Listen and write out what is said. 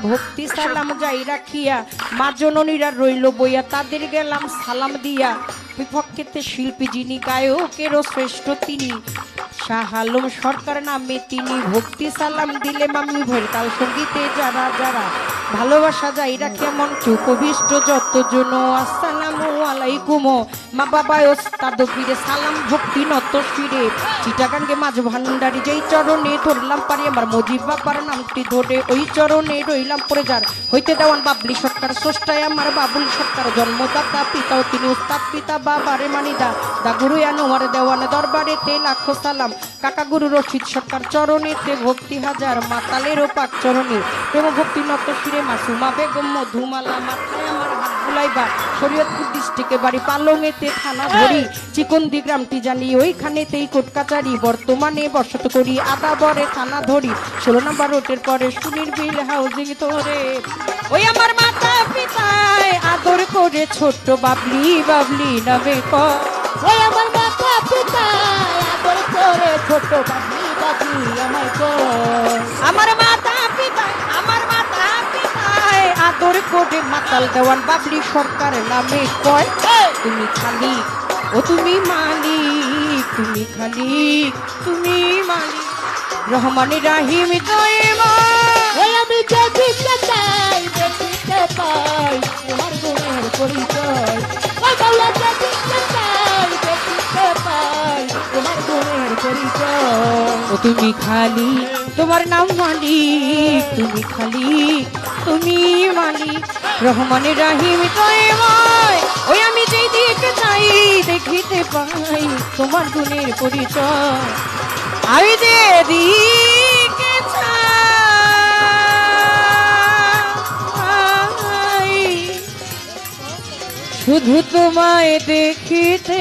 ভক্তি সালাম যাই রাখিয়া মা জননীরা রইল বইয়া তাদের গেলাম সালাম দিয়া বিপক্ষেতে শিল্পী যিনি গায়কেরও শ্রেষ্ঠ তিনি শাহ আলম সরকার নামে তিনি ভক্তি সালাম দিলে মামি ভয়ের তাল সঙ্গীতে যারা যারা ভালোবাসা যাই রাখিয়া মন চুকবিষ্ট যতজন আসসালামু আলাইকুম মা বাবা ওস্তাদ ফিরে সালাম ভক্তি নত শিরে চিটাগাঙ্গে মাঝ ভান্ডারি যেই চরণে ধরলাম পারি আমার মজিব বাবার নামটি ধরে ওই চরণে রইলাম পরে যার হইতে দেওয়ান বাবলি সরকার স্রষ্টায় আমার বাবুল সরকার জন্মদাতা পিতাও তিনি উস্তাদ পিতা বাবারে মানিদা দা গুরু আনোয়ার দেওয়ানে দরবারেতে লাখো সালাম কাকা গুরু রশিদ সরকার চরণেতে ভক্তি হাজার মাতালেরও পাক চরণে প্রেম ভক্তি নত শিরে মাসুমা বেগম মধুমালা মাথায় আমার হাত বুলাইবা শরীয়তপুর ডিস্ট্রিক্টে বাড়ি পালংয়েতে থানা ধরি চিকন্দি গ্রামটি জানি ওইখানেতেই কোর্ট কাচারি বর্তমানে বসত করি আদাবরে থানা ধরি 16 নম্বর রোডের পরে সুনির্বিল হাউজিং ধরে ওই আমার মাতা পিতায় আদর করে ছোট্ট বাবলি বাবলি নামে কয় ওই আমার মাতা পিতায় আদর করে ছোট বাবলি বাবলি আমায় কয় আমার মাতা পিতায় আদর করে মাতাল দেওয়ান বাবলি সরকার নামে কয় তুমি খালি ও তুমি মালিক তুমি খালি তুমি মালিক রহমান রাহিম দয়াময় ওই আমি দেখিতে চাই দেখিতে পাই তোমার গুণের পরিচয় ওই বাউলা দেখিতে চাই দেখিতে পাই তোমার গুণের পরিচয় ও তুমি খালি তোমার নাম মালিক তুমি খালি তুমি মালিক রহমান রাহিম দয়াময় ওই আমি যেই দিকে চাই দেখিতে পাই তোমার গুণের পরিচয় আমি যে দিকে চাই শুধু তোমায় দেখিতে